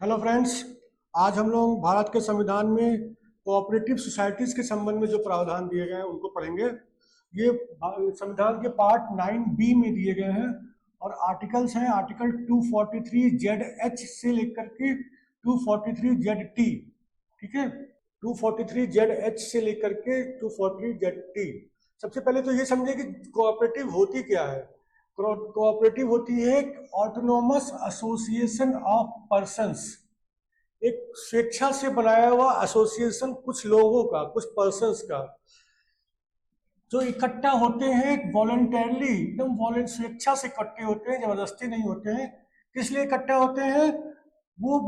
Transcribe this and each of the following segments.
Hello friends. आज हम लोग भारत के संविधान में कोऑपरेटिव सोसाइटीज के संबंध में जो प्रावधान दिए गए हैं उनको पढ़ेंगे। ये संविधान के पार्ट 9B में दिए गए हैं और आर्टिकल्स हैं आर्टिकल 243ZH से लेकर के 243ZT। ठीक है, 243ZH से लेकर के 243ZT। सबसे पहले तो ये समझे कि कोऑपरेटिव होती क्या है। कोऑपरेटिव होती है ऑटोनोमस एसोसिएशन ऑफ पर्संस, एक स्वेच्छा से बनाया हुआ एसोसिएशन, कुछ लोगों का, कुछ पर्संस का, जो इकट्ठा होते हैं वॉलंटरली, एकदम स्वेच्छा से इकट्ठे होते हैं, जबरदस्ती नहीं होते हैं। किस लिए इकट्ठा होते हैं? वो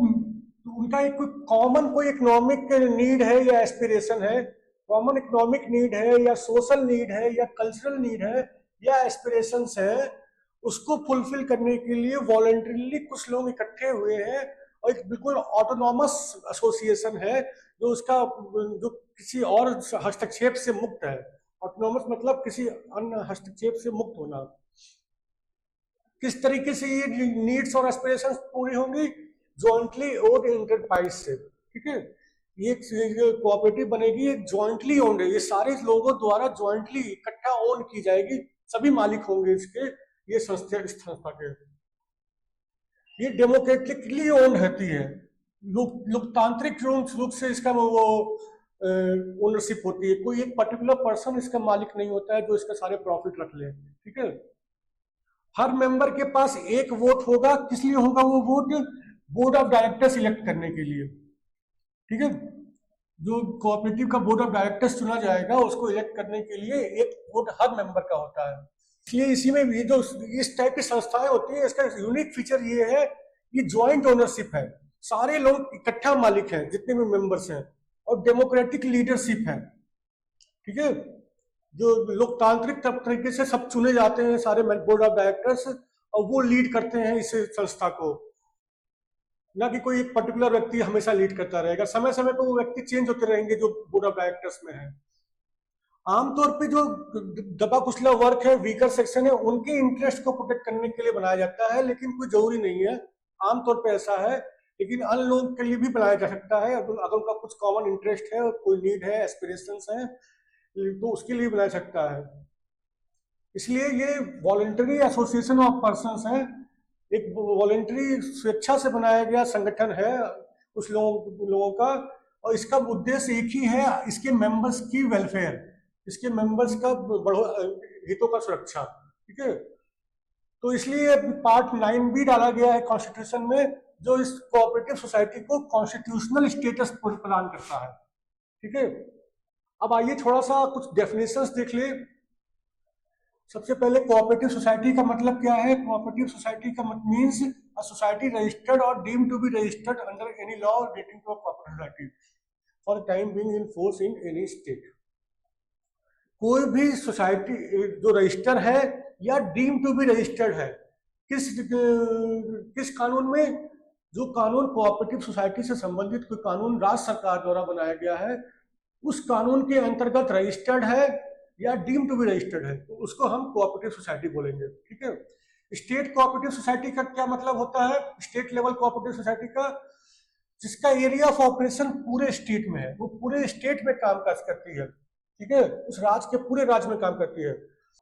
उनका एक कोई कॉमन कोई इकोनॉमिक नीड है या एस्पिरेशन है, कॉमन इकोनॉमिक नीड है या सोशल नीड है या कल्चरल नीड है या एस्पिरेशंस है, उसको फुलफिल करने के लिए वॉलंटरली कुछ लोग इकट्ठे हुए हैं और एक बिल्कुल ऑटोनॉमस एसोसिएशन है जो किसी और हस्तक्षेप से मुक्त है। ऑटोनॉमस मतलब किसी अन्य हस्तक्षेप से मुक्त होना। किस तरीके से ये नीड्स और एस्पिरेशंस पूरी होंगी? जॉइंटली ओन्ड एंटरप्राइज से। ठीक है, ये कोऑपरेटिव बनेगी, ये जॉइंटली ओन्ड है, ये सारे लोगों द्वारा जॉइंटली इकट्ठा ओन की जाएगी, सभी मालिक होंगे इसके, ये संस्था के। ये डेमोक्रेटिकली ओन्ड रहती है, लोकतांत्रिक रूप से इसका वो ओनरशिप होती है। कोई एक पर्टिकुलर पर्सन इसका मालिक नहीं होता है जो इसका सारे प्रॉफिट रख ले। ठीक है, हर मेंबर के पास एक वोट होगा। किस लिए होगा वो vote? Board of directors elect करने के लिए। ठीक है, जो कोऑपरेटिव का बोर्ड ऑफ डायरेक्टर्स चुना जाएगा उसको इलेक्ट करने के लिए एक वोट हर मेंबर का होता है। इसलिए इसी में ये जो इस टाइप की संस्थाएं होती है, इसका यूनिक फीचर ये है, ये ज्वाइंट ओनरशिप है, सारे लोग इकट्ठा मालिक हैं जितने भी मेंबर्स हैं, और डेमोक्रेटिक लीडरशिप है। ठीक है, जो लोकतांत्रिक तरीके से सब चुने जाते हैं सारे बोर्ड ऑफ डायरेक्टर्स, और वो लीड करते हैं इस संस्था को, ना कि कोई एक पर्टिकुलर व्यक्ति हमेशा लीड करता रहेगा। समय समय पर वो व्यक्ति चेंज होते रहेंगे जो बोर्ड ऑफ डायरेक्टर्स में है। आमतौर पे जो दबा कुचला वर्ग है, वीकर सेक्शन है, उनके इंटरेस्ट को प्रोटेक्ट करने के लिए बनाया जाता है, लेकिन कोई जरूरी नहीं है। आमतौर पे ऐसा है, लेकिन अन्य लोगों के लिए भी बनाया जा सकता है। अगर उनका कुछ कॉमन इंटरेस्ट है और कोई नीड है, एस्पिरेशंस है, तो उसके लिए बनाया सकता है। इसलिए ये वॉलंटरी एसोसिएशन ऑफ पर्संस है, एक वॉलंटरी स्वेच्छा से बनाया गया संगठन है कुछ लोगों का, और इसका उद्देश्य एक ही है, इसके मेंबर्स की वेलफेयर, इसके मेंबर्स का हितों का सुरक्षा। ठीक है, तो इसलिए पार्ट 9B डाला गया है कॉन्स्टिट्यूशन में, जो इस कोऑपरेटिव सोसाइटी को कॉन्स्टिट्यूशनल स्टेटस प्रदान करता है। ठीक है, अब आइए थोड़ा सा कुछ डेफिनेशंस देख ले। सबसे पहले कोऑपरेटिव सोसाइटी का मतलब क्या है? कोऑपरेटिव सोसाइटी का मीन्स अ सोसाइटी रजिस्टर्ड और deemed to be registered under any law relating to a cooperative society for the time being in force in any state. कोई भी सोसाइटी जो रजिस्टर है या डीम टू बी रजिस्टर्ड है, किस कानून में? जो कानून कोऑपरेटिव सोसाइटी से संबंधित कोई कानून राज्य सरकार द्वारा बनाया गया है, उस कानून के अंतर्गत रजिस्टर्ड है या डीम टू बी रजिस्टर्ड है, तो उसको हम कोऑपरेटिव सोसाइटी बोलेंगे। ठीक है, स्टेट कोऑपरेटिव सोसाइटी का क्या मतलब होता है? स्टेट लेवल कोऑपरेटिव सोसाइटी का, जिसका एरिया ऑफ ऑपरेशन पूरे स्टेट में है, वो पूरे स्टेट में काम काज करती है। ठीक है, उस राज्य के पूरे राज्य में काम करती है,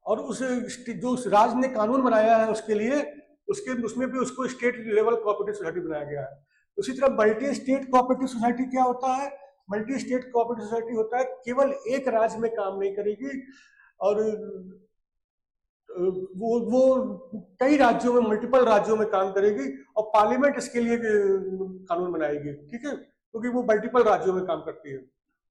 और जो उस राज्य ने कानून बनाया है उसके लिए, उसमें भी उसको स्टेट लेवल कोऑपरेटिव सोसाइटी बनाया गया है। उसी तरह मल्टी स्टेट कोऑपरेटिव सोसाइटी क्या होता है? मल्टी स्टेट कोऑपरेटिव सोसाइटी होता है केवल एक राज्य में काम नहीं करेगी, और वो कई राज्यों में, मल्टीपल राज्यों में काम करेगी, और पार्लियामेंट इसके लिए कानून बनाएगी। ठीक है, क्योंकि वो मल्टीपल राज्यों में काम करती है।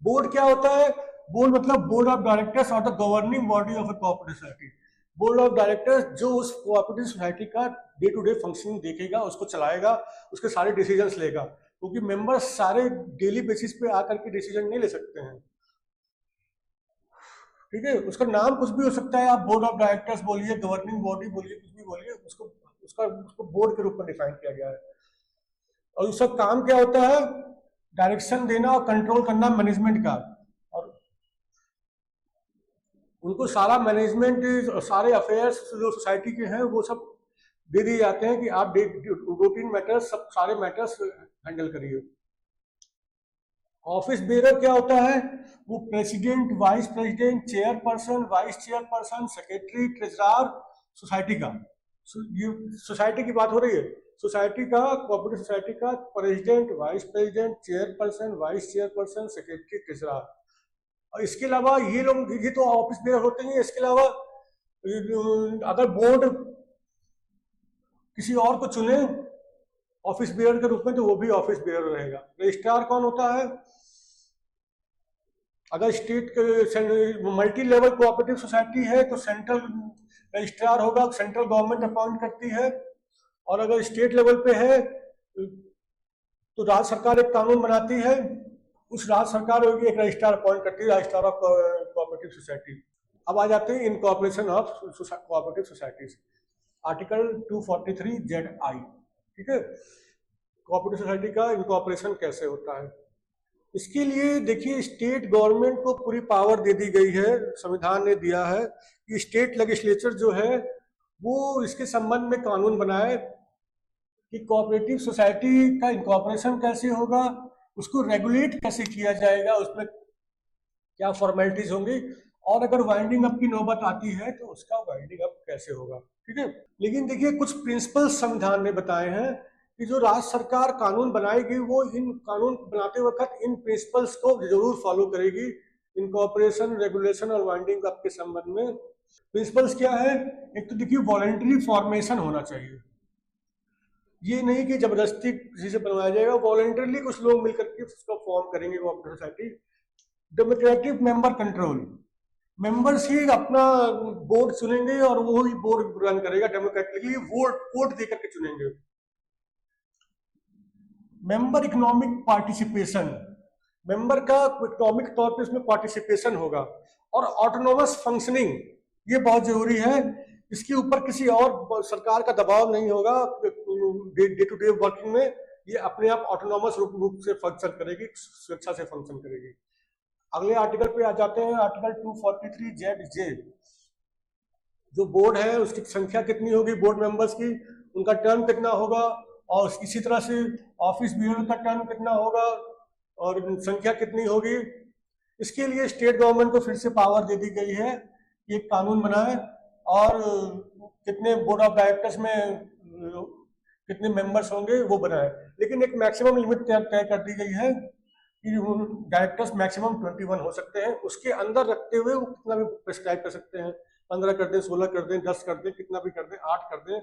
बोर्ड क्या होता है? बोर्ड मतलब बोर्ड ऑफ डायरेक्टर्स और the governing body of a cooperative society. Board of directors जो उस कोऑपरेटिव सोसाइटी का डे टू डे फंक्शनिंग देखेगा, उसको चलाएगा, उसके सारे डिसीजंस लेगा, क्योंकि मेंबर्स सारे डेली बेसिस पे आकर के डिसीजन नहीं ले सकते हैं। ठीक है, उसका नाम कुछ भी हो सकता है, आप बोर्ड ऑफ डायरेक्टर्स बोलिए, गवर्निंग बॉडी बोलिए, कुछ भी बोलिए, उसको बोर्ड के रूप में डिफाइन किया गया है। और उसका काम क्या होता है? डायरेक्शन देना और कंट्रोल करना मैनेजमेंट का, और उनको सारा मैनेजमेंट, सारे अफेयर्स जो सोसाइटी के हैं वो सब दे दिए जाते हैं कि आप रूटीन मैटर्स, सब सारे मैटर्स हैंडल करिए। ऑफिस बेरर क्या होता है? वो president, vice president, chairperson, vice chairperson, secretary, treasurer society का, ये सोसाइटी की बात हो रही है, सोसाइटी का, कोऑपरेटिव सोसाइटी का president, vice president, chairperson, vice chairperson, secretary, treasurer. और इसके अलावा ये लोग, ये तो ऑफिस बेरर होते हैं। इसके अलावा अगर बोर्ड किसी और को चुने ऑफिस बेयर के रूप में तो वो भी ऑफिस बेयर रहेगा। रजिस्ट्रार कौन होता है? अगर state multi level cooperative society है तो सेंट्रल रजिस्ट्रार होगा, सेंट्रल गवर्नमेंट अपॉइंट करती है। और अगर स्टेट लेवल पे है तो राज्य सरकार एक कानून बनाती है, उस राज्य सरकार होगी एक रजिस्ट्रार अपॉइंट करती है, रजिस्ट्रार ऑफ कोऑपरेटिव सोसाइटी। अब आ जाते हैं incorporation of cooperative societies, article 243 ZI। ठीक है, कोऑपरेटिव सोसाइटी का इनकॉर्पोरेशन कैसे होता है? इसके लिए देखिए, स्टेट गवर्नमेंट को पूरी पावर दे दी गई है, संविधान ने दिया है कि स्टेट लेजिस्लेचर जो है वो इसके संबंध में कानून बनाए कि कोऑपरेटिव सोसाइटी का इनकॉर्पोरेशन कैसे होगा, उसको रेगुलेट कैसे किया जाएगा, उसमें क्या फॉर्मेलिटीज होंगी, और अगर वाइंडिंग अप की नौबत आती है तो उसका वाइंडिंग अप कैसे होगा। ठीक है, लेकिन देखिए कुछ प्रिंसिपल्स संविधान ने बताए हैं कि जो राज्य सरकार कानून बनाएगी वो इन कानून बनाते वक्त इन प्रिंसिपल्स को जरूर फॉलो करेगी, इनकॉर्पोरेशन, रेगुलेशन और वाइंडिंग अप के संबंध में। प्रिंसिपल्स क्या है? एक तो देखिए वॉलंटरी फॉर्मेशन होना चाहिए, ये नहीं कि जबरदस्ती किसी से बनवाया जाएगा, वॉलंटरली कुछ लोग मिलकर के उसको फॉर्म करेंगे cooperative society. Democratic member control, members ही अपना बोर्ड चुनेंगे और वो ही बोर्ड रन करेगा डेमोक्रेटिकली, वोट देकर के चुनेंगे। मेंबर इकोनॉमिक पार्टिसिपेशन, मेंबर का इकोनॉमिक तौर पे इसमें पार्टिसिपेशन होगा। और ऑटोनोमस फंक्शनिंग, ये बहुत जरूरी है, इसके ऊपर किसी और सरकार का दबाव नहीं होगा। डे टू डे वर्किंग में ये अपने आप ऑटोनोमस रूप से फंक्शन करेगी, स्वेच्छा से फंक्शन करेगी। अगले आर्टिकल पे आ जाते हैं, आर्टिकल 243 ZJ। जो बोर्ड है उसकी संख्या कितनी होगी, बोर्ड मेंबर्स की, उनका टर्म कितना होगा, और इसी तरह से ऑफिस बेयर का टर्म कितना होगा और संख्या कितनी होगी। इसके लिए स्टेट गवर्नमेंट को फिर से पावर दे दी गई है कि एक कानून बनाए और कितने बोर्ड ऑफ डायरेक्टर्स में कितने मेंबर्स होंगे वो बनाए। लेकिन एक मैक्सिमम लिमिट तय कर दी गई है कि डायरेक्टर्स मैक्सिमम 21 हो सकते हैं, उसके अंदर रखते हुए वो कितना भी प्रिस्क्राइब कर सकते हैं, 15 कर दें, 16 कर दें, 10 कर दें, कितना भी कर दें, 8 कर दें,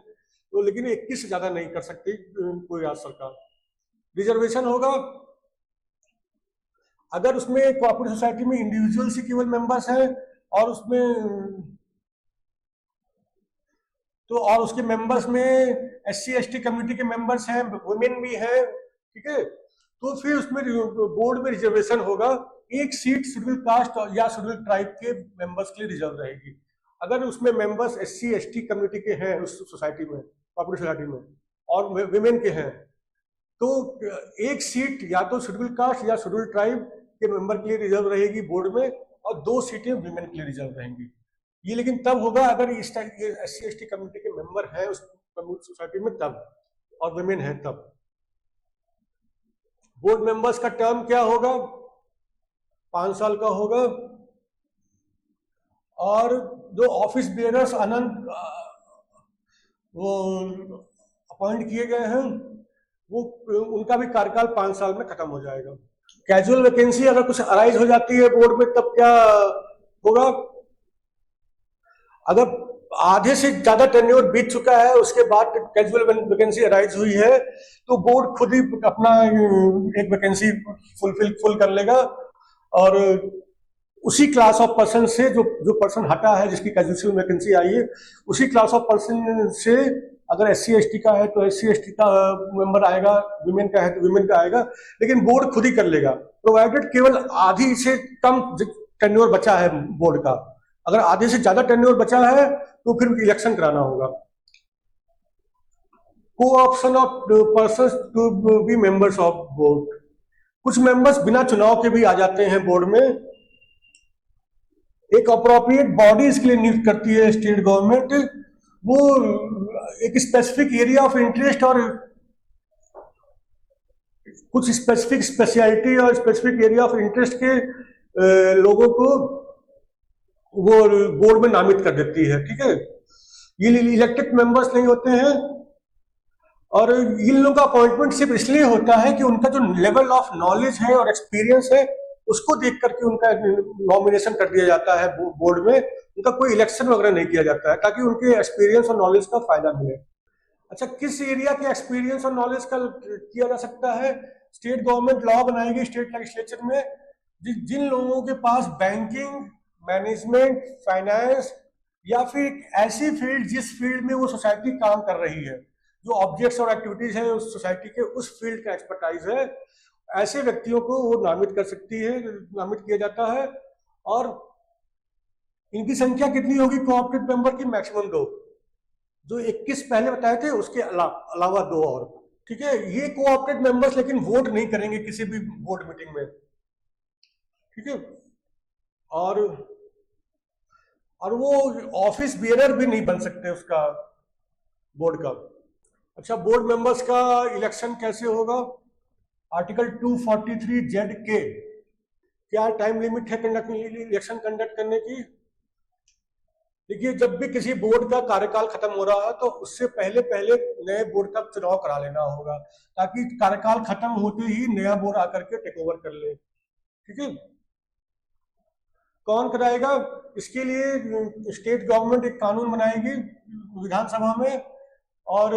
तो लेकिन 21 से ज्यादा नहीं कर सकती कोई राज्य सरकार। रिजर्वेशन होगा, अगर उसमें कोऑपरेटिव सोसाइटी में इंडिविजुअल से केवल मेंबर्स हैं और उसमें तो और उसके मेंबर्स में SC/ST कम्युनिटी के मेंबर्स हैं, वुमेन भी हैं, ठीक है, तो फिर उसमें बोर्ड में रिजर्वेशन होगा। एक सीट शेड्यूल कास्ट या शेड्यूल ट्राइब के मेंबर्स के लिए रिजर्व रहेगी। अगर उसमें मेंबर्स SC/ST कम्युनिटी के हैं उस सोसाइटी में, कोऑपरेटिव सोसाइटी में, और विमेन के हैं, तो एक सीट या तो शेड्यूल कास्ट या शेड्यूल ट्राइब के मेंबर के लिए रिजर्व रहेगी बोर्ड में, और 2 सीटें विमेन के लिए रिजर्व रहेंगी। ये लेकिन तब होगा अगर इस टाइप के SC/ST कम्युनिटी के मेंबर हैं उस सोसाइटी में तब, और विमेन है तब। बोर्ड मेंबर्स का टर्म क्या होगा? 5 साल का होगा। और जो ऑफिस बेयरर्स अनंत वो अपॉइंट किए गए हैं वो उनका भी कार्यकाल 5 साल में खत्म हो जाएगा। कैजुअल वैकेंसी अगर कुछ अराइज हो जाती है बोर्ड में तब क्या होगा? अगर आधे से ज्यादा टेन्योर बीत चुका है उसके बाद कैजुअल वैकेंसी अराइज हुई है तो बोर्ड खुद ही अपना एक वैकेंसी फुल कर लेगा, और उसी क्लास ऑफ पर्सन से जो पर्सन हटा है, जिसकी कैजुअल वैकेंसी आई है, उसी क्लास ऑफ पर्सन से अगर SC/ST का है तो SC/ST का मेंबर आएगा, विमेन का है तो विमेन का आएगा, लेकिन बोर्ड खुद ही कर लेगा, प्रोवाइडेड केवल आधी से कम टेन्योर बचा है बोर्ड का। अगर आधे से ज्यादा टेन्योर बचा है तो फिर इलेक्शन कराना होगा। Co-option of persons to be members of board, कुछ मेंबर्स बिना चुनाव के भी आ जाते हैं बोर्ड में। एक अप्रोप्रिएट बॉडी इसके लिए नियुक्त करती है स्टेट गवर्नमेंट, वो एक स्पेसिफिक एरिया ऑफ इंटरेस्ट और कुछ स्पेसिफिक स्पेशलिटी और स्पेसिफिक एरिया ऑफ इंटरेस्ट के लोगों को वो बोर्ड में नामित कर देती है, ठीक है। ये इलेक्टेड मेंबर्स नहीं होते हैं, और इन लोगों का अपॉइंटमेंट सिर्फ इसलिए होता है कि उनका जो लेवल ऑफ नॉलेज है और एक्सपीरियंस है उसको देख करके उनका नॉमिनेशन कर दिया जाता है बोर्ड में। उनका कोई इलेक्शन वगैरह नहीं किया जाता है ताकि उनके एक्सपीरियंस और नॉलेज का फायदा मिले। अच्छा, किस एरिया के एक्सपीरियंस और नॉलेज का किया जा सकता है? स्टेट गवर्नमेंट लॉ बनाएगी स्टेट लेजिस्लेचर में, जिन लोगों के पास बैंकिंग, मैनेजमेंट, फाइनेंस या फिर ऐसी फील्ड जिस फील्ड में वो सोसाइटी काम कर रही है, जो ऑब्जेक्ट्स और एक्टिविटीज हैं उस सोसाइटी के, उस फील्ड का एक्सपर्टाइज है, ऐसे व्यक्तियों को वो नामित कर सकती है, नामित किया जाता है। और इनकी संख्या कितनी होगी कोऑपरेटिव मेंबर की? मैक्सिमम 2, जो 21 पहले बताए थे उसके अलावा 2 और, ठीक है। ये कोऑपरेटिव मेंबर्स लेकिन वोट नहीं करेंगे किसी भी बोर्ड मीटिंग में, ठीक है। और वो ऑफिस बेयरर भी नहीं बन सकते उसका, बोर्ड का। अच्छा, बोर्ड मेंबर्स का इलेक्शन कैसे होगा? आर्टिकल 243Z के क्या टाइम लिमिट है इलेक्शन कंडक्ट करने की? देखिए, जब भी किसी बोर्ड का कार्यकाल खत्म हो रहा है तो उससे पहले पहले नए बोर्ड का चुनाव करा लेना होगा, ताकि कार्यकाल खत्म होते ही नया बोर्ड आकर के टेक ओवर कर ले, ठीक है। कौन कराएगा? इसके लिए स्टेट गवर्नमेंट एक कानून बनाएगी विधानसभा में, और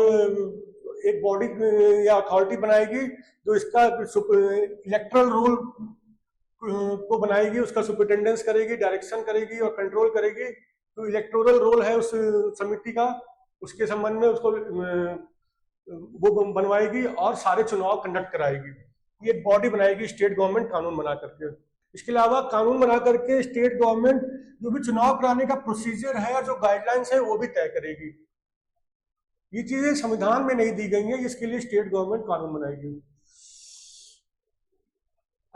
एक बॉडी या अथॉरिटी बनाएगी जो इसका इलेक्टरल रोल को बनाएगी, उसका सुपरिटेंडेंस करेगी, डायरेक्शन करेगी और कंट्रोल करेगी। तो इलेक्टोरल रोल है उस समिति का, उसके संबंध में उसको वो बनवाएगी और सारे चुनाव कंडक्ट कराएगी। ये एक बॉडी बनाएगी स्टेट गवर्नमेंट कानून बना करके। इसके अलावा कानून बना करके स्टेट गवर्नमेंट जो भी चुनाव कराने का प्रोसीजर है और जो गाइडलाइंस है वो भी तय करेगी। ये चीजें संविधान में नहीं दी गई हैं, इसके लिए स्टेट गवर्नमेंट कानून बनाएगी।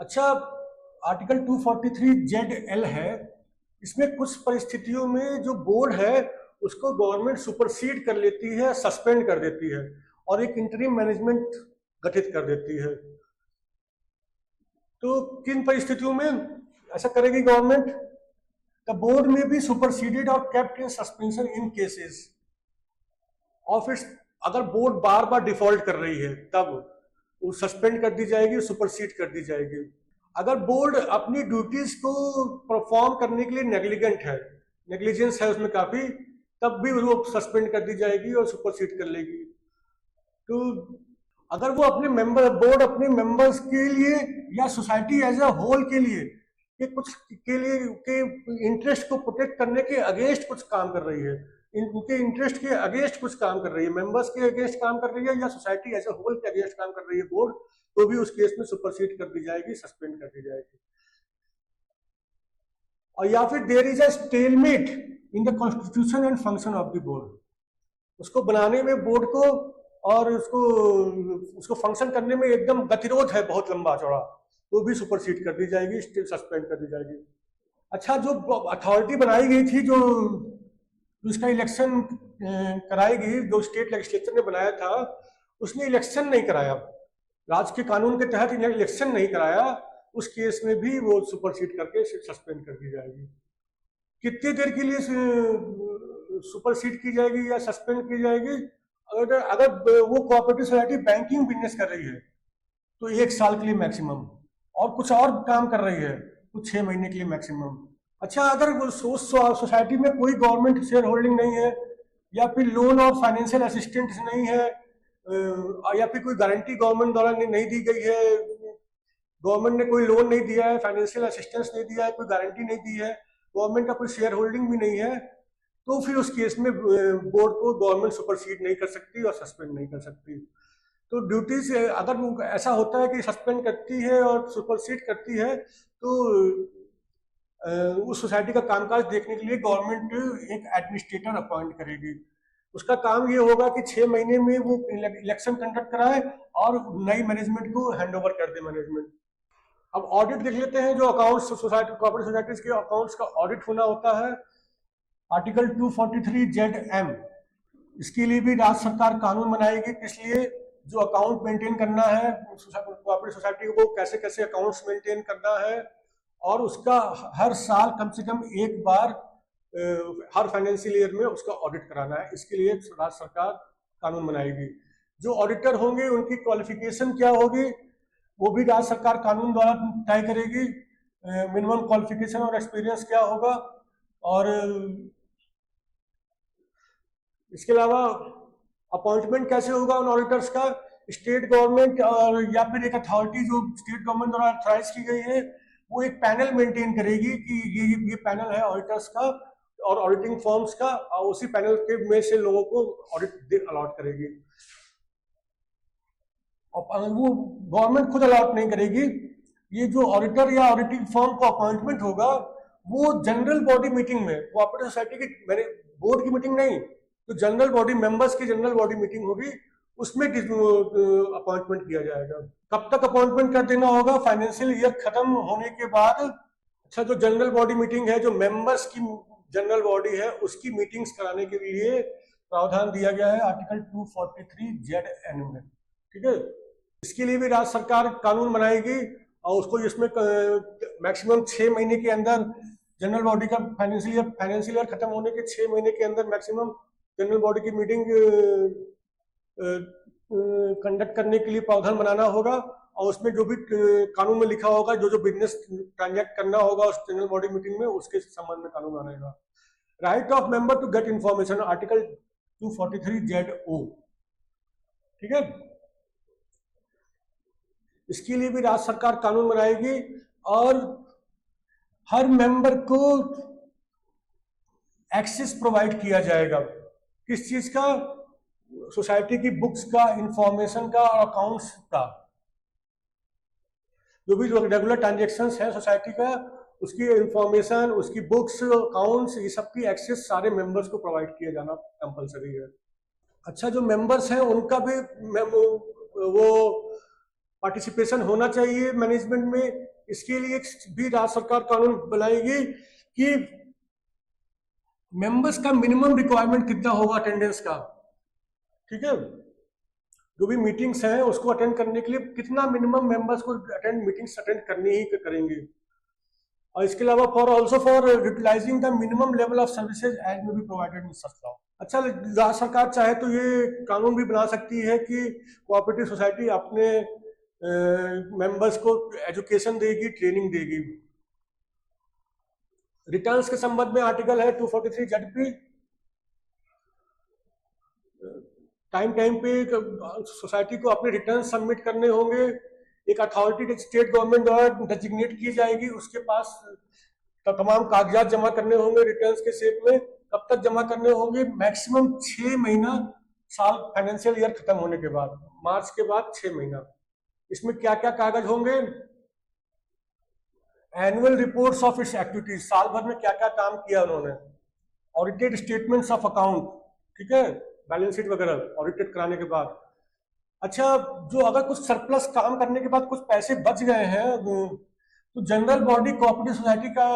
अच्छा, आर्टिकल 243ZL है, इसमें कुछ परिस्थितियों में जो बोर्ड है उसको गवर्नमेंट सुपरसीड कर लेती है, सस्पेंड कर देती है और एक इंटरिम मैनेजमेंट गठित कर देती है। तो किन परिस्थितियों में ऐसा करेगी गवर्नमेंट? द बोर्ड में बी सुपरसीडेड और kept in suspension in cases of its. अगर बोर्ड बार बार डिफॉल्ट कर रही है तब वो सस्पेंड कर दी जाएगी, सुपरसीड कर दी जाएगी। अगर बोर्ड अपनी ड्यूटीज को परफॉर्म करने के लिए नेग्लिजेंट है, नेग्लिजेंस है उसमें काफी, तब भी वो सस्पेंड कर दी जाएगी और सुपरसीड कर लेगी। तो अगर वो अपने बोर्ड अपने मेंबर्स के लिए या सोसाइटी एज अ होल के लिए के इंटरेस्ट को प्रोटेक्ट करने के अगेंस्ट कुछ काम कर रही है, उनके इंटरेस्ट के अगेंस्ट कुछ काम कर रही है, मेंबर्स के अगेंस्ट काम कर रही है या सोसाइटी एज अ होल के अगेंस्ट काम कर रही है बोर्ड, तो भी उस केस में सुपरसीड कर दी जाएगी, सस्पेंड कर दी जाएगी। और या फिर there is a stalemate in the constitution and function of the board, उसको बनाने में बोर्ड को और उसको फंक्शन करने में एकदम गतिरोध है बहुत लंबा चौड़ा, तो भी सुपरसीड कर दी जाएगी, स्टिल सस्पेंड कर दी जाएगी। अच्छा, जो अथॉरिटी बनाई गई थी जो इसका इलेक्शन कराएगी, जो स्टेट लेजिस्लेचर ने बनाया था, उसने इलेक्शन नहीं कराया, राज्य के कानून के तहत इलेक्शन नहीं कराया, उस केस में भी वो सुपरसीड करके सस्पेंड कर दी जाएगी। कितनी देर के लिए सुपरसीड की जाएगी या सस्पेंड की जाएगी? अगर वो कोऑपरेटिव सोसाइटी बैंकिंग बिजनेस कर रही है तो 1 साल के लिए मैक्सिमम, और कुछ और काम कर रही है तो 6 महीने के लिए मैक्सिमम। अच्छा, अगर सोसाइटी में कोई गवर्नमेंट शेयर होल्डिंग नहीं है या फिर लोन और फाइनेंशियल असिस्टेंस नहीं है, या फिर कोई गारंटी गवर्नमेंट द्वारा नहीं दी गई है, गवर्नमेंट ने कोई लोन नहीं दिया है, फाइनेंशियल असिस्टेंस नहीं दिया है, कोई गारंटी नहीं दी है, गवर्नमेंट का कोई शेयर होल्डिंग भी नहीं है, तो फिर उस केस में बोर्ड को गवर्नमेंट सुपरसीड नहीं कर सकती और सस्पेंड नहीं कर सकती। तो ड्यूटीज अगर ऐसा होता है कि सस्पेंड करती है और सुपरसीड करती है, तो उस सोसाइटी का कामकाज देखने के लिए गवर्नमेंट एक एडमिनिस्ट्रेटर अपॉइंट करेगी। उसका काम ये होगा कि 6 महीने में वो इलेक्शन कंडक्ट कराए और नई मैनेजमेंट को हैंड ओवर कर दे मैनेजमेंट। अब ऑडिट देख लेते हैं, जो अकाउंट्स सोसाइटी कोऑपरेटिव सोसाइटीज के अकाउंट्स का ऑडिट होना होता है, आर्टिकल 243ZM इसके लिए भी राज्य सरकार कानून बनाएगी, किस लिए, जो अकाउंट मेंटेन करना है कोऑपरेटिव सोसाइटी को, कैसे कैसे अकाउंट्स मेंटेन करना है, और उसका हर साल कम से कम एक बार हर फाइनेंशियल ईयर में उसका ऑडिट कराना है। इसके लिए राज्य सरकार कानून बनाएगी। जो ऑडिटर होंगे उनकी क्वालिफिकेशन क्या होगी वो भी राज्य सरकार कानून द्वारा तय करेगी। मिनिमम क्वालिफिकेशन और एक्सपीरियंस क्या होगा, और इसके अलावा अपॉइंटमेंट कैसे होगा उन ऑडिटर्स का। स्टेट गवर्नमेंट और या फिर एक अथॉरिटी जो स्टेट गवर्नमेंट द्वारा ऑथराइज की गई है वो एक पैनल मेंटेन करेगी कि ये पैनल है ऑडिटर्स का और ऑडिटिंग फर्म्स का, और उसी पैनल के में से लोगों को ऑडिट अलॉट करेगी। और वो गवर्नमेंट खुद अलॉट नहीं करेगी, ये जो ऑडिटर या ऑडिटिंग फर्म को अपॉइंटमेंट होगा वो जनरल बॉडी मीटिंग में, कोऑपरेटिव सोसाइटी की मैंने बोर्ड की मीटिंग नहीं, तो जनरल बॉडी मेंबर्स की जनरल बॉडी मीटिंग होगी, उसमें अपॉइंटमेंट किया जाएगा। कब तक अपॉइंटमेंट कर देना होगा, फाइनेंशियल ईयर खत्म होने के बाद। अच्छा, जो जनरल बॉडी मीटिंग है, जो मेंबर्स की जनरल बॉडी है, उसकी मीटिंग्स कराने के लिए प्रावधान दिया गया है आर्टिकल 243 ZN में। ठीक है, इसके लिए भी राज्य सरकार कानून बनाएगी और उसको इसमें मैक्सिमम 6 महीने के अंदर जनरल बॉडी का फाइनेंशियल ईयर खत्म होने के 6 महीने के अंदर मैक्सिमम जनरल बॉडी की मीटिंग कंडक्ट करने के लिए प्रावधान बनाना होगा, और उसमें जो भी कानून में लिखा होगा, जो जो बिजनेस ट्रांजैक्ट करना होगा उस जनरल बॉडी मीटिंग में, उसके संबंध में कानून बनेगा। Right of member to get information, article 243ZO। ठीक है, इसके लिए भी राज्य सरकार कानून बनाएगी, और हर मेंबर को एक्सेस प्रोवाइड किया जाएगा। किस चीज का, सोसाइटी की बुक्स का, इंफॉर्मेशन का और अकाउंट्स का, जो भी रेगुलर ट्रांजेक्शन्स है सोसाइटी का, उसकी इंफॉर्मेशन, उसकी बुक्स, अकाउंट्स, ये सब की एक्सेस सारे मेंबर्स को प्रोवाइड किया जाना कंपलसरी है। अच्छा, जो मेंबर्स हैं उनका भी वो पार्टिसिपेशन होना चाहिए मैनेजमेंट में। इसके लिए भी राज्य सरकार कानून बनाएगी कि मेंबर्स का मिनिमम रिक्वायरमेंट कितना होगा अटेंडेंस का। ठीक है, जो भी मीटिंग्स हैं उसको अटेंड करने के लिए कितना मिनिमम मेंबर्स को मीटिंग्स अटेंड करनी ही करेंगे। और इसके अलावा for utilising the minimum level of services as में भी प्रोवाइडेड इन सच लॉ। अच्छा, राज्य सरकार चाहे तो ये कानून भी बना सकती है कि कोऑपरेटिव सोसाइटी अपने मेंबर्स को एजुकेशन देगी, ट्रेनिंग देगी। रिटर्न्स के संबंध में आर्टिकल है 243 टाइम पे सोसाइटी को अपने रिटर्न सबमिट करने होंगे। एक अथॉरिटी स्टेट गवर्नमेंट द्वारा डेजिग्नेट की जाएगी, उसके पास तमाम कागजात जमा करने होंगे रिटर्न्स के शेप में। कब तक जमा करने होंगे, मैक्सिमम 6 महीना साल फाइनेंशियल ईयर खत्म होने के बाद, मार्च के बाद 6 महीना। इसमें क्या क्या कागज होंगे, annual reports of its activities, साल भर में क्या क्या काम किया उन्होंने, ऑडिटेड स्टेटमेंट्स ऑफ अकाउंट, ठीक है, बैलेंस शीट वगैरह ऑडिटेड कराने के बाद। अच्छा, जो अगर कुछ सरप्लस काम करने के बाद कुछ पैसे बच गए हैं तो जनरल बॉडी कोऑपरेटिव सोसाइटी का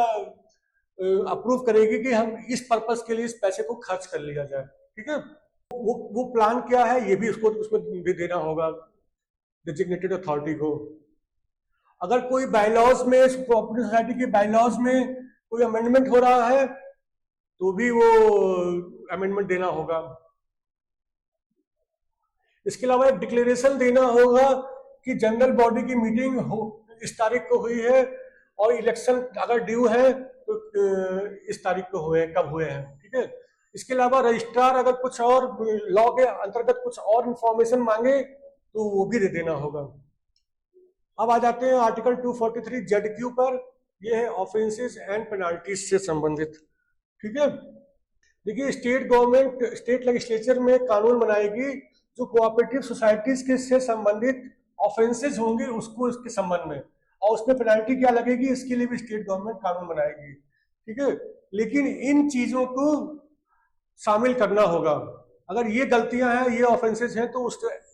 अप्रूव करेगी कि हम इस पर्पस के लिए इस पैसे को खर्च कर लिया जाए। ठीक है, वो प्लान क्या है ये भी उसको उसमें भी देना होगा डेजिग्नेटेड अथॉरिटी को। अगर कोई बायलॉज में, कोऑपरेटिव सोसाइटी के बायलॉज में कोई अमेंडमेंट हो रहा है तो भी वो अमेंडमेंट देना होगा। इसके अलावा एक डिक्लेरेशन देना होगा कि जनरल बॉडी की मीटिंग इस तारीख को हुई है और इलेक्शन अगर ड्यू है तो इस तारीख को हुए, कब हुए हैं। ठीक है, इसके अलावा रजिस्ट्रार अगर कुछ और लॉ के अंतर्गत कुछ और इंफॉर्मेशन मांगे तो वो भी दे देना होगा। अब आ जाते हैं आर्टिकल 243 ZQ पर। यह है ऑफेंसेस एंड पेनाल्टीज से संबंधित। ठीक है, देखिए स्टेट गवर्नमेंट, स्टेट लेजिस्लेचर में कानून बनाएगी जो कोऑपरेटिव सोसाइटीज के से संबंधित ऑफेंसेस होंगे उसको इसके संबंध में, और उसमें पेनाल्टी क्या लगेगी इसके लिए भी स्टेट गवर्नमेंट कानून बनाएगी। ठीक है, लेकिन इन चीजों को शामिल करना होगा। अगर ये गलतियां हैं, ये ऑफेंसेस हैं तो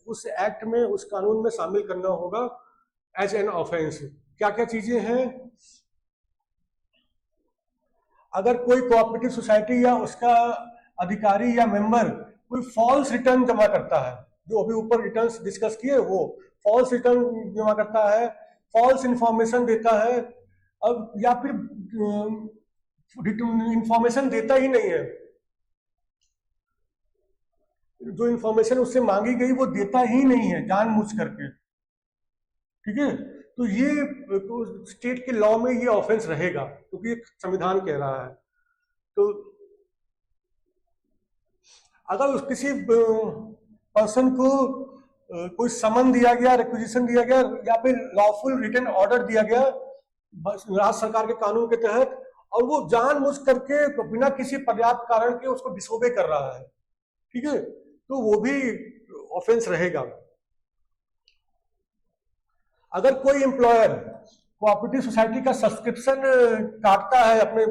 उस एक्ट में, उस कानून में शामिल करना होगा एज एन ऑफेंस। क्या क्या चीजें हैं, अगर कोई कोऑपरेटिव सोसाइटी या उसका अधिकारी या मेंबर कोई फॉल्स रिटर्न जमा करता है, जो अभी ऊपर रिटर्न्स डिस्कस किए वो फॉल्स रिटर्न जमा करता है, फॉल्स इंफॉर्मेशन देता है, अब या फिर इंफॉर्मेशन देता ही नहीं है, जो इंफॉर्मेशन उससे मांगी गई वो देता ही नहीं है जानबूझ करके, ठीक है। तो ये तो स्टेट के लॉ में ये ऑफेंस रहेगा क्योंकि ये संविधान कह रहा है। तो अगर किसी पर्सन को कोई समन दिया गया, रिक्विजिशन दिया गया या फिर लॉफुल रिटन ऑर्डर दिया गया राज्य सरकार के कानून के तहत, और वो जानबूझ करके बिना किसी पर्याप्त कारण के उसको डिसोबे कर रहा है, ठीक है, तो वो भी ऑफेंस रहेगा। अगर कोई एम्प्लॉयर कोऑपरेटिव सोसाइटी का सब्सक्रिप्शन काटता है अपने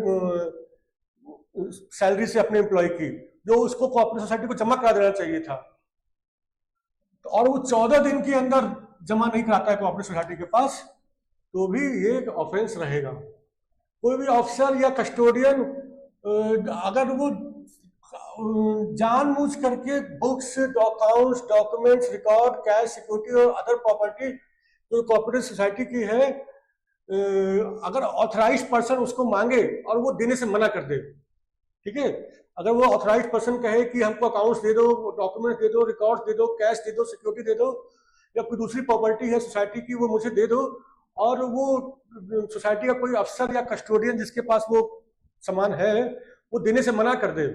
सैलरी से अपने एम्प्लॉय की, जो उसको कोऑपरेटिव सोसाइटी को जमा करा देना चाहिए था, और वो 14 दिन के अंदर जमा नहीं कराता है कोऑपरेटिव सोसाइटी के पास, तो भी ये एक ऑफेंस रहेगा। कोई भी ऑफिसर या कस्टोडियन अगर वो जानबूझ करके books, accounts, documents, record, cash, security और अदर प्रॉपर्टी जो कोऑपरेटिव सोसाइटी की है, अगर ऑथराइज्ड पर्सन उसको मांगे और वो देने से मना कर दे, ठीक है, अगर वो ऑथराइज्ड पर्सन कहे कि हमको अकाउंट्स दे दो, डॉक्यूमेंट दे दो, रिकॉर्ड्स दे दो, कैश दे दो, सिक्योरिटी दे दो, या कोई दूसरी प्रॉपर्टी है सोसाइटी की वो मुझे दे दो, और वो सोसाइटी का कोई अफसर या कस्टोडियन जिसके पास वो सामान है वो देने से मना कर दे,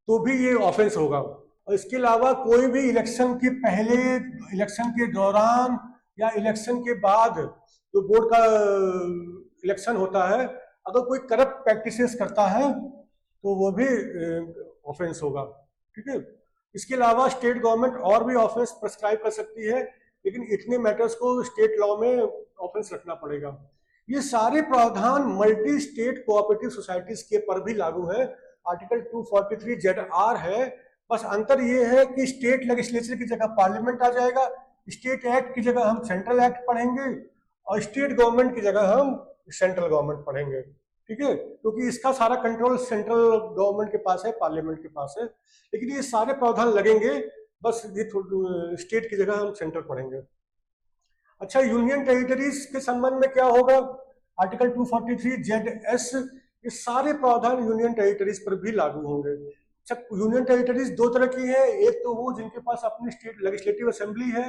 तो भी ये ऑफेंस होगा। और इसके अलावा कोई भी इलेक्शन के पहले, इलेक्शन के दौरान या इलेक्शन के बाद जो बोर्ड का इलेक्शन होता है, अगर कोई करप्ट प्रैक्टिसेस करता है तो वो भी ऑफेंस होगा, ठीक है। इसके अलावा स्टेट गवर्नमेंट और भी ऑफेंस प्रिस्क्राइब कर सकती है, लेकिन इतने मैटर्स को स्टेट लॉ में ऑफेंस रखना पड़ेगा। ये सारे प्रावधान मल्टी स्टेट कोऑपरेटिव सोसाइटीज के पर भी लागू है। आर्टिकल 243 ZR है, बस अंतर ये है कि स्टेट लेजिस्लेचर की जगह पार्लियामेंट आ जाएगा, स्टेट एक्ट की जगह हम सेंट्रल एक्ट पढ़ेंगे, और स्टेट गवर्नमेंट की जगह हम सेंट्रल गवर्नमेंट पढ़ेंगे, ठीक है, क्योंकि इसका सारा कंट्रोल सेंट्रल गवर्नमेंट के पास है, पार्लियामेंट के पास है। लेकिन ये सारे प्रावधान लगेंगे, बस ये स्टेट की जगह हम सेंट्रल पढ़ेंगे। अच्छा, यूनियन टेरिटरीज के संबंध में क्या होगा? आर्टिकल 243 ZS, ये सारे प्रावधान यूनियन टेरिटरीज पर भी लागू होंगे। अच्छा, यूनियन टेरिटरीज दो तरह की है, एक तो वो जिनके पास अपनी स्टेट लेजिस्लेटिव असेंबली है,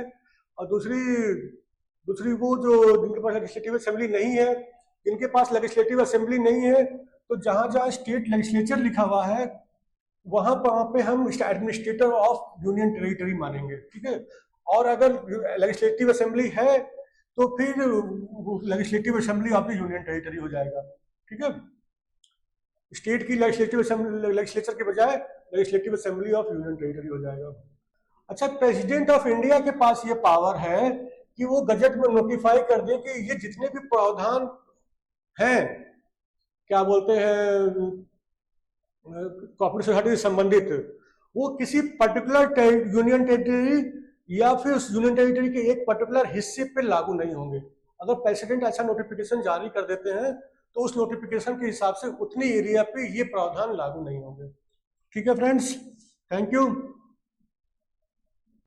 और दूसरी वो जो जिनके पास लेजिस्लेटिव असेंबली नहीं है। जिनके पास लेजिस्लेटिव असेंबली नहीं है, तो जहां जहां स्टेट लेजिस्लेचर लिखा हुआ है वहां पे हम एडमिनिस्ट्रेटर ऑफ यूनियन टेरिटरी मानेंगे, ठीक है। और अगर लेजिस्लेटिव असेंबली है तो फिर legislative assembly of the union territory हो जाएगा, ठीक है। स्टेट की लेजिस्लेचर के बजाय legislative assembly of union territory हो जाएगा। अच्छा, प्रेसिडेंट ऑफ इंडिया के पास ये पावर है कि वो गजट में नोटिफाई कर दे कि ये जितने भी प्रावधान हैं, क्या बोलते हैं, कोऑपरेटिव सोसाइटी से संबंधित, वो किसी पर्टिकुलर यूनियन टेरिटरी या फिर उस यूनियन टेरिटरी के एक पर्टिकुलर हिस्से पे लागू नहीं होंगे। अगर प्रेसिडेंट ऐसा नोटिफिकेशन जारी कर देते हैं तो उस नोटिफिकेशन के हिसाब से उतनी एरिया पे ये प्रावधान लागू नहीं होंगे, ठीक है फ्रेंड्स, थैंक यू।